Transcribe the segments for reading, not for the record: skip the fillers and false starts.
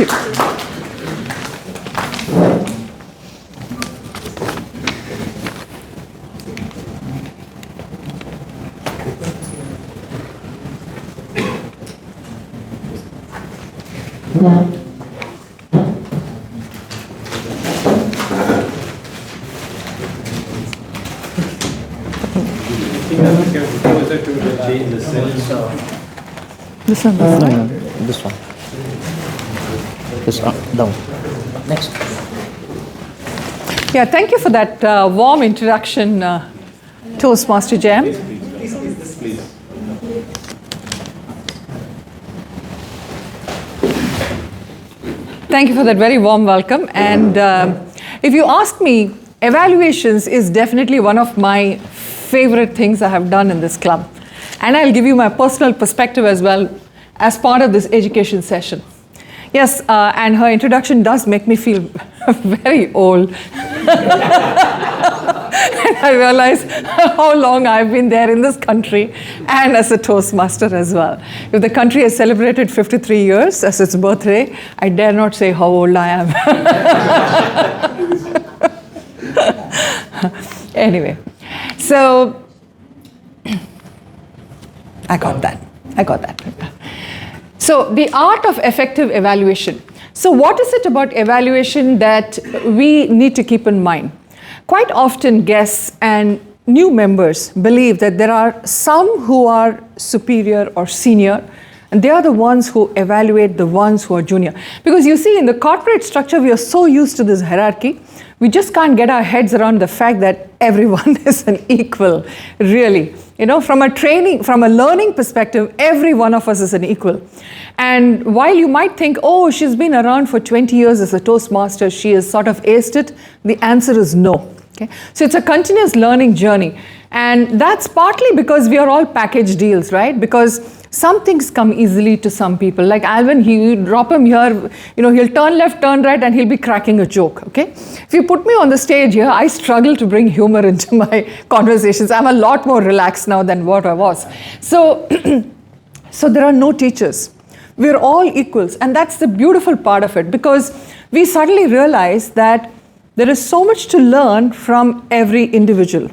you. This one, No, this one. This one, down. Next. Yeah, thank you for that warm introduction, Toastmaster Jam. Please. Thank you for that very warm welcome. And if you ask me, evaluations is definitely one of my favorite things I have done in this club. And I'll give you my personal perspective as well as part of this education session. Yes, and her introduction does make me feel very old. And I realize how long I've been there in this country and as a Toastmaster as well. If the country has celebrated 53 years as its birthday, I dare not say how old I am. Anyway, so I got that. So the art of effective evaluation. So what is it about evaluation that we need to keep in mind? Quite often guests and new members believe that there are some who are superior or senior, and they are the ones who evaluate the ones who are junior. Because you see, in the corporate structure, we are so used to this hierarchy, we just can't get our heads around the fact that everyone is an equal, really. You know, from a learning perspective, every one of us is an equal. And while you might think, oh, she's been around for 20 years as a Toastmaster, she has sort of aced it, the answer is no. Okay? So it's a continuous learning journey. And that's partly because we are all package deals, right? Because some things come easily to some people. Like Alvin, you drop him here, you know, he'll turn left, turn right, and he'll be cracking a joke, okay? If you put me on the stage here, I struggle to bring humor into my conversations. I'm a lot more relaxed now than what I was. So, so there are no teachers. We're all equals, and that's the beautiful part of it, because we suddenly realize that there is so much to learn from every individual.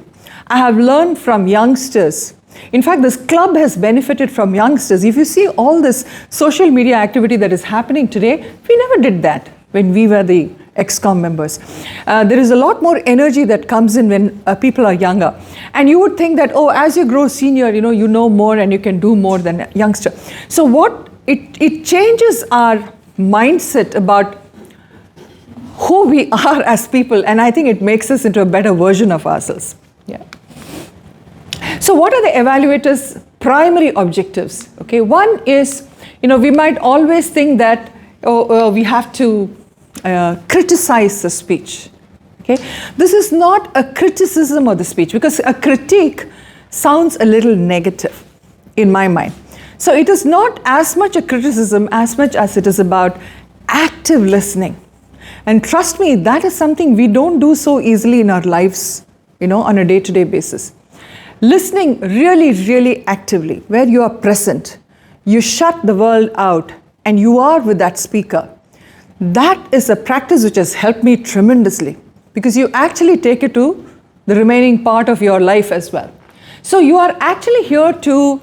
I have learned from youngsters. In fact, this club has benefited from youngsters. If you see all this social media activity that is happening today, we never did that when we were the ExCom members. There is a lot more energy that comes in when people are younger. And you would think that, oh, as you grow senior, you know more and you can do more than a youngster. So what it changes our mindset about who we are as people, and I think it makes us into a better version of ourselves. Yeah. So what are the evaluators' primary objectives? Okay, one is, we might always think that we have to criticize the speech. Okay, this is not a criticism of the speech, because a critique sounds a little negative in my mind. So it is not as much a criticism as much as it is about active listening. And trust me, that is something we don't do so easily in our lives, on a day-to-day basis. Listening really, really actively, where you are present, you shut the world out and you are with that speaker. That is a practice which has helped me tremendously, because you actually take it to the remaining part of your life as well. So you are actually here to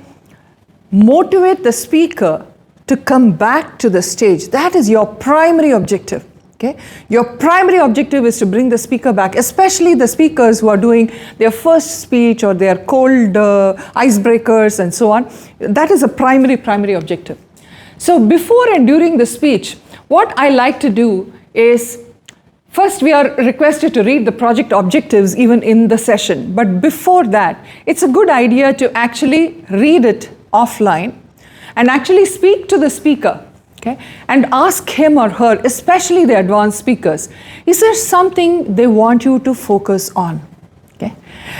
motivate the speaker to come back to the stage. That is your primary objective. Okay? Your primary objective is to bring the speaker back, especially the speakers who are doing their first speech or their cold icebreakers and so on. That is a primary objective. So before and during the speech, what I like to do is, first we are requested to read the project objectives even in the session. But before that, it's a good idea to actually read it offline and actually speak to the speaker. Okay, and ask him or her, especially the advanced speakers, is there something they want you to focus on? Okay,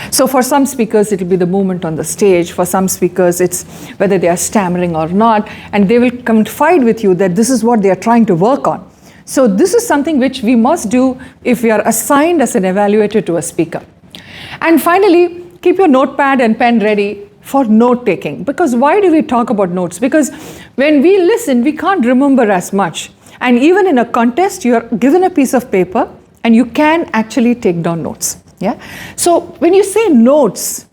so for some speakers, it will be the movement on the stage. For some speakers, it's whether they are stammering or not, and they will confide with you that this is what they are trying to work on. So this is something which we must do if we are assigned as an evaluator to a speaker. And finally, keep your notepad and pen ready for note-taking. Because why do we talk about notes? Because when we listen, we can't remember as much. And even in a contest, you're given a piece of paper and you can actually take down notes. Yeah. So when you say notes,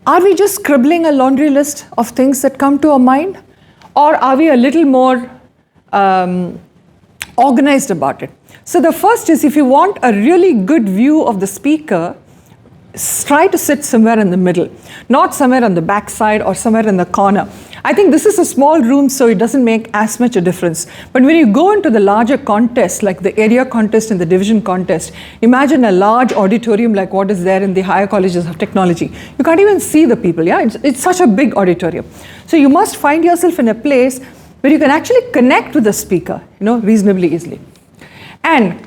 are we just scribbling a laundry list of things that come to our mind? Or are we a little more organized about it? So the first is, if you want a really good view of the speaker, try to sit somewhere in the middle, not somewhere on the back side or somewhere in the corner. I think this is a small room, so it doesn't make as much a difference. But when you go into the larger contest, like the area contest and the division contest, imagine a large auditorium like what is there in the higher colleges of technology. You can't even see the people, yeah? It's such a big auditorium. So you must find yourself in a place where you can actually connect with the speaker, reasonably easily. And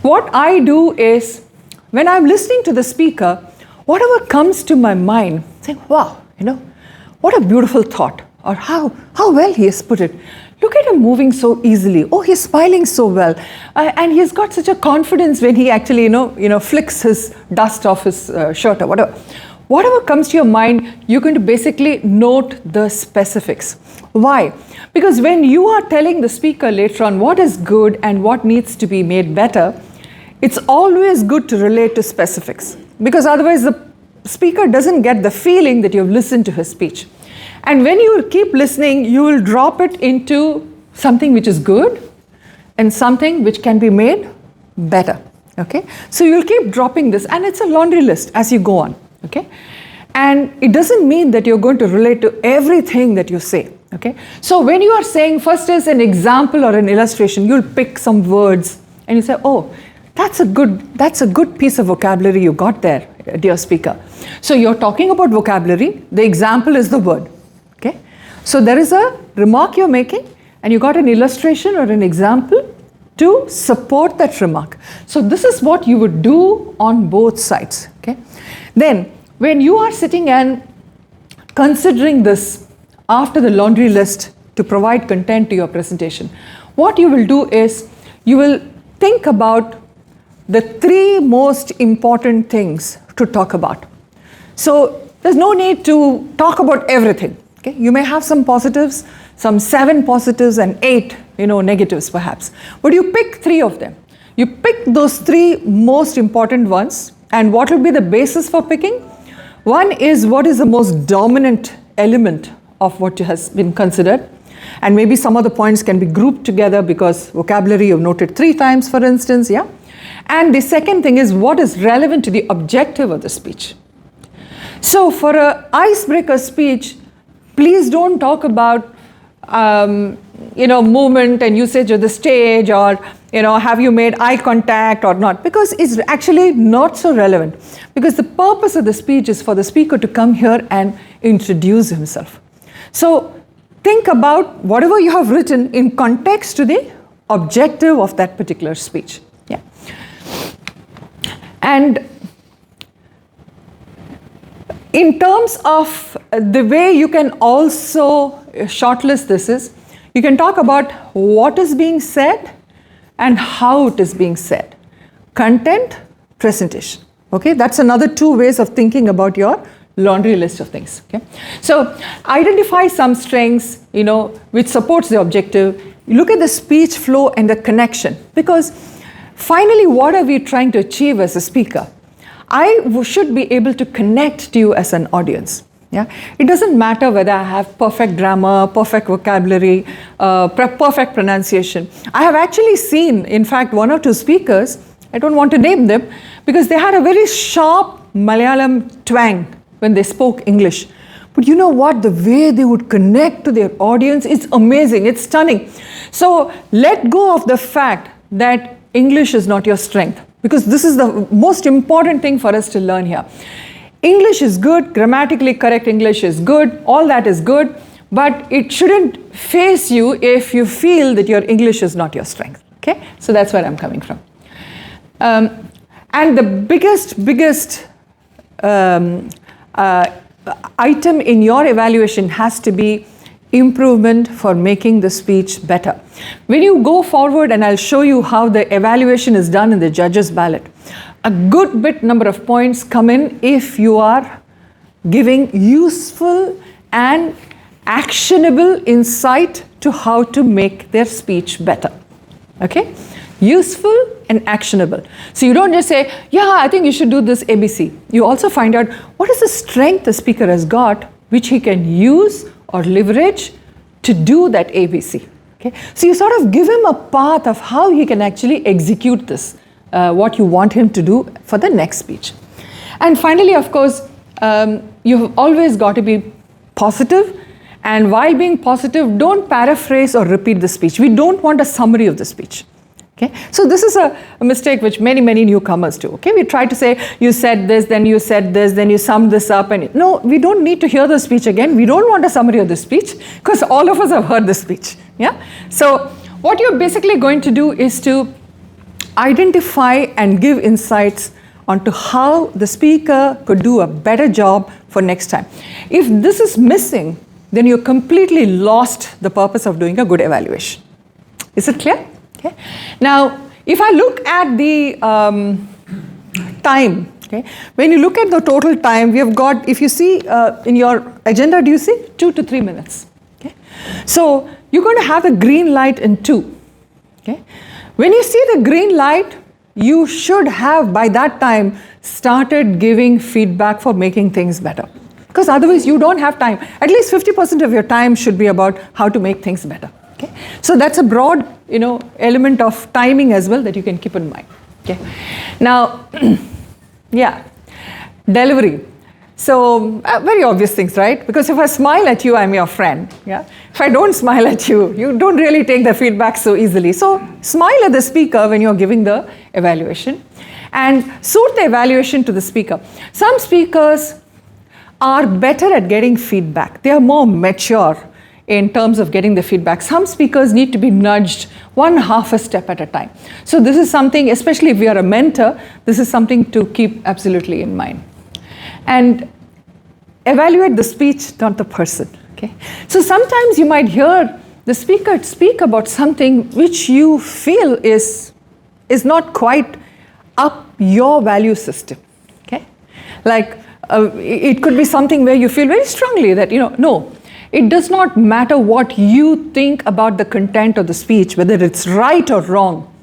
what I do is, when I'm listening to the speaker, whatever comes to my mind, saying, wow, what a beautiful thought, or how well he has put it. Look at him moving so easily. Oh, he's smiling so well. And he's got such a confidence when he actually, flicks his dust off his shirt or whatever. Whatever comes to your mind, you're going to basically note the specifics. Why? Because when you are telling the speaker later on what is good and what needs to be made better, it's always good to relate to specifics, because otherwise the speaker doesn't get the feeling that you've listened to his speech. And when you keep listening, you will drop it into something which is good and something which can be made better. Okay? So you'll keep dropping this, and it's a laundry list as you go on. Okay? And it doesn't mean that you're going to relate to everything that you say. Okay? So when you are saying first as an example or an illustration, you'll pick some words and you say, oh, that's a good piece of vocabulary you got there, dear speaker. So you're talking about vocabulary, the example is the word. Okay? So there is a remark you're making, and you got an illustration or an example to support that remark. So this is what you would do on both sides. Okay? Then when you are sitting and considering this after the laundry list to provide content to your presentation, what you will do is you will think about the 3 most important things to talk about. So there's no need to talk about everything. Okay? You may have some positives, some 7 positives and 8 negatives perhaps. But you pick 3 of them. You pick those 3 most important ones, and what will be the basis for picking? One is, what is the most dominant element of what has been considered, and maybe some of the points can be grouped together because vocabulary you've noted 3 times, for instance, yeah? And the second thing is, what is relevant to the objective of the speech. So for an icebreaker speech, please don't talk about movement and usage of the stage, or have you made eye contact or not, because it's actually not so relevant, because the purpose of the speech is for the speaker to come here and introduce himself. So think about whatever you have written in context to the objective of that particular speech. Yeah. And in terms of the way you can also shortlist this is, you can talk about what is being said and how it is being said. Content, presentation. Okay, that's another 2 ways of thinking about your laundry list of things. Okay, so identify some strengths, which supports the objective. You look at the speech flow and the connection, because finally, what are we trying to achieve as a speaker? I should be able to connect to you as an audience. Yeah? It doesn't matter whether I have perfect grammar, perfect vocabulary, perfect pronunciation. I have actually seen, in fact, 1 or 2 speakers, I don't want to name them, because they had a very sharp Malayalam twang when they spoke English. But you know what? The way they would connect to their audience, it's amazing, it's stunning. So let go of the fact that English is not your strength, because this is the most important thing for us to learn here. English is good, grammatically correct English is good, all that is good, but it shouldn't face you if you feel that your English is not your strength. Okay? So that's where I'm coming from. And the biggest item in your evaluation has to be improvement for making the speech better. When you go forward, and I'll show you how the evaluation is done in the judges' ballot, a good bit number of points come in if you are giving useful and actionable insight to how to make their speech better. Okay? Useful and actionable. So you don't just say, yeah, I think you should do this ABC. You also find out what is the strength the speaker has got which he can use or leverage to do that ABC. Okay? So you sort of give him a path of how he can actually execute this, what you want him to do for the next speech. And finally, of course, you've always got to be positive. And while being positive, don't paraphrase or repeat the speech. We don't want a summary of the speech. Okay? So this is a mistake which many newcomers do. Okay? We try to say, you said this, then you said this, then you summed this up. And no, we don't need to hear the speech again. We don't want a summary of the speech because all of us have heard the speech. Yeah? So what you're basically going to do is to identify and give insights onto how the speaker could do a better job for next time. If this is missing, then you're completely lost the purpose of doing a good evaluation. Is it clear? Okay. Now, if I look at the time, okay, when you look at the total time, we have got, if you see in your agenda, do you see 2 to 3 minutes? Okay. So you're going to have the green light in 2. Okay. When you see the green light, you should have by that time started giving feedback for making things better. Because otherwise you don't have time. At least 50% of your time should be about how to make things better. Okay? So that's a broad, element of timing as well that you can keep in mind. Okay? Now, yeah, delivery. So very obvious things, right? Because if I smile at you, I'm your friend. Yeah. If I don't smile at you, you don't really take the feedback so easily. So smile at the speaker when you're giving the evaluation, and suit the evaluation to the speaker. Some speakers are better at getting feedback. They are more mature in terms of getting the feedback. Some speakers need to be nudged half a step at a time. So this is something, especially if you are a mentor, this is something to keep absolutely in mind. And evaluate the speech, not the person. Okay? So sometimes you might hear the speaker speak about something which you feel is not quite up your value system. Okay? Like it could be something where you feel very strongly that, no, it does not matter what you think about the content of the speech, whether it's right or wrong.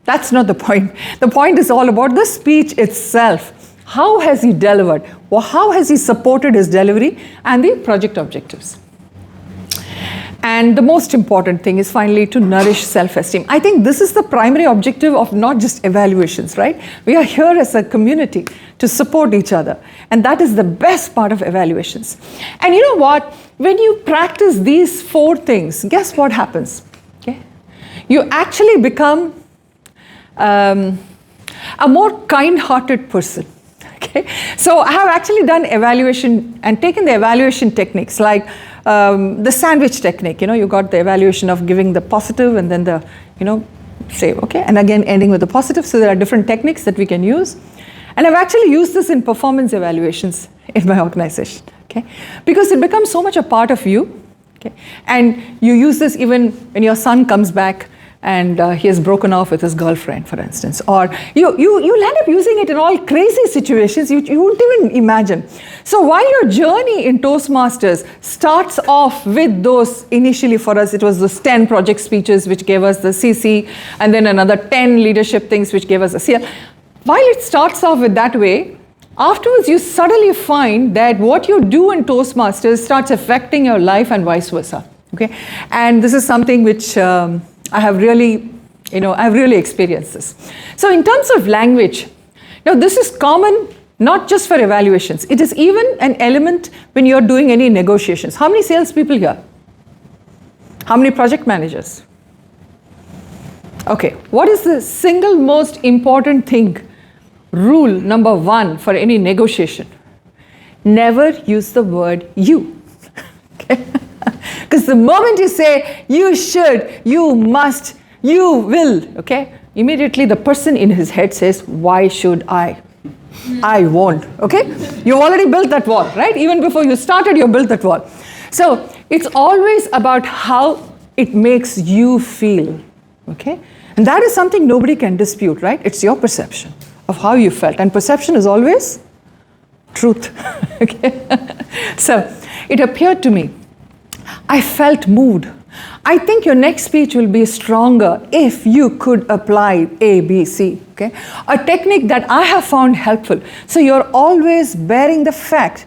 That's not the point. The point is all about the speech itself. How has he delivered? Or how has he supported his delivery and the project objectives? And the most important thing is finally to nourish self-esteem. I think this is the primary objective of not just evaluations, right? We are here as a community to support each other. And that is the best part of evaluations. And you know what? When you practice these 4 things, guess what happens? Okay? You actually become a more kind-hearted person. Okay? So I have actually done evaluation and taken the evaluation techniques like the sandwich technique. You got the evaluation of giving the positive and then the, say, okay, and again ending with the positive. So there are different techniques that we can use. And I've actually used this in performance evaluations in my organization, okay? Because it becomes so much a part of you, okay? And you use this even when your son comes back and he has broken off with his girlfriend, for instance. Or you'll end up using it in all crazy situations you wouldn't even imagine. So while your journey in Toastmasters starts off with those, initially for us, it was those 10 project speeches which gave us the CC, and then another 10 leadership things which gave us the CL. While it starts off with that way, afterwards you suddenly find that what you do in Toastmasters starts affecting your life and vice versa. Okay? And this is something which I have really, I've really experienced this. So in terms of language, now this is common not just for evaluations. It is even an element when you're doing any negotiations. How many salespeople here? How many project managers? Okay, what is the single most important thing? Rule number 1 for any negotiation. Never use the word you. Okay? Because the moment you say, you should, you must, you will, okay? Immediately the person in his head says, why should I? I won't, okay? You already built that wall, right? Even before you started, you built that wall. So it's always about how it makes you feel, okay? And that is something nobody can dispute, right? It's your perception of how you felt. And perception is always truth, okay? So it appeared to me, I felt moved. I think your next speech will be stronger if you could apply A, B, C. Okay? A technique that I have found helpful. So you're always bearing the fact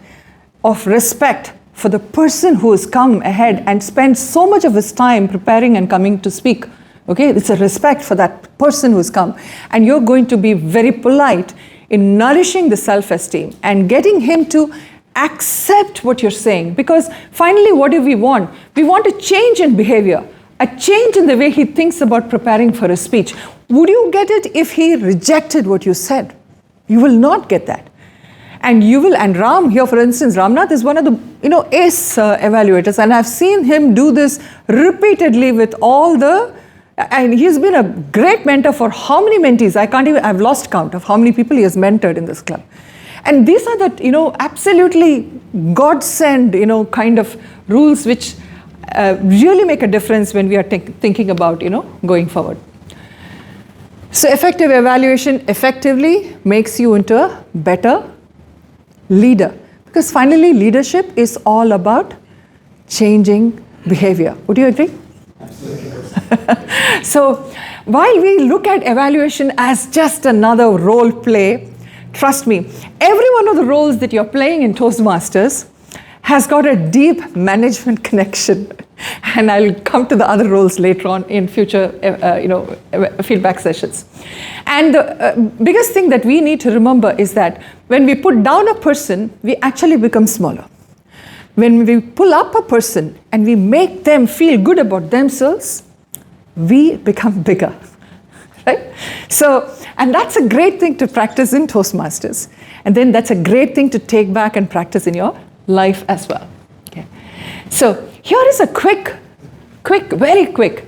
of respect for the person who has come ahead and spent so much of his time preparing and coming to speak. Okay? It's a respect for that person who's come. And you're going to be very polite in nourishing the self-esteem and getting him to accept what you're saying. Because finally, what do we want? We want a change in behavior, a change in the way he thinks about preparing for a speech. Would you get it if he rejected what you said? You will not get that. And you will, and Ram here, for instance, Ramnath is one of the ace evaluators, and I've seen him do this repeatedly with all the, and he's been a great mentor for how many mentees? I've lost count of how many people he has mentored in this club. And these are the, absolutely God-sent, kind of rules which really make a difference when we are thinking about, going forward. So effective evaluation effectively makes you into a better leader. Because finally, leadership is all about changing behavior. Would you agree? Absolutely. So while we look at evaluation as just another role play, trust me, every one of the roles that you're playing in Toastmasters has got a deep management connection. And I'll come to the other roles later on in future feedback sessions. And the biggest thing that we need to remember is that when we put down a person, we actually become smaller. When we pull up a person and we make them feel good about themselves, we become bigger. Right? So, and that's a great thing to practice in Toastmasters. And then that's a great thing to take back and practice in your life as well. Okay. So here is a very quick.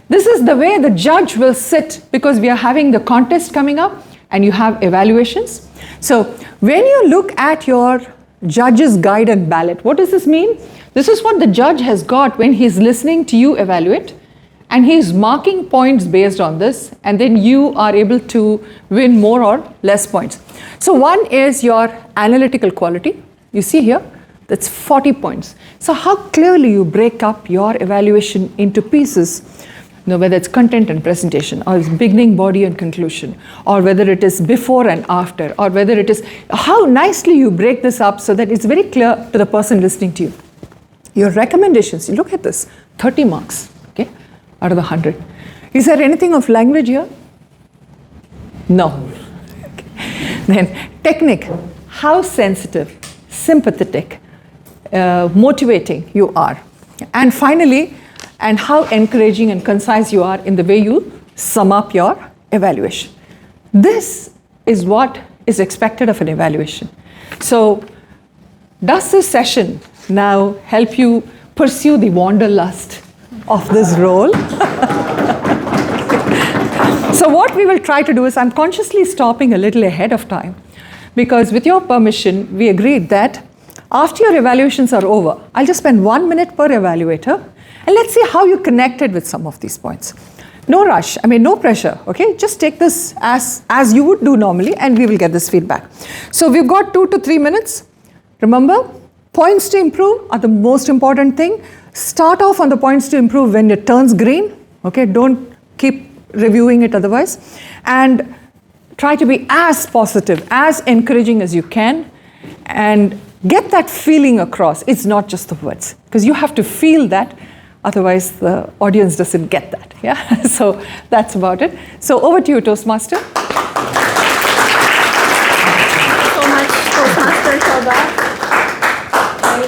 This is the way the judge will sit, because we are having the contest coming up and you have evaluations. So when you look at your judge's guide and ballot, what does this mean? This is what the judge has got when he's listening to you evaluate. And he's marking points based on this, and then you are able to win more or less points. So one is your analytical quality. You see here, that's 40 points. So how clearly you break up your evaluation into pieces, whether it's content and presentation, or it's beginning, body, and conclusion, or whether it is before and after, or whether it is how nicely you break this up so that it's very clear to the person listening to you. Your recommendations, you look at this, 30 marks. Out of the 100. Is there anything of language here? No. Okay. Then technique, how sensitive, sympathetic, motivating you are. And finally, and how encouraging and concise you are in the way you sum up your evaluation. This is what is expected of an evaluation. So does this session now help you pursue the wanderlust of this role? So what we will try to do is, I'm consciously stopping a little ahead of time, because with your permission, we agreed that after your evaluations are over, I'll just spend 1 minute per evaluator, and let's see how you connected with some of these points. No rush, no pressure, okay? Just take this as you would do normally, and we will get this feedback. So we've got 2 to 3 minutes. Remember, points to improve are the most important thing. Start off on the points to improve when it turns green, okay? Don't keep reviewing it otherwise. And try to be as positive, as encouraging as you can, and get that feeling across. It's not just the words, because you have to feel that, otherwise the audience doesn't get that, yeah? So that's about it. So over to you, Toastmaster.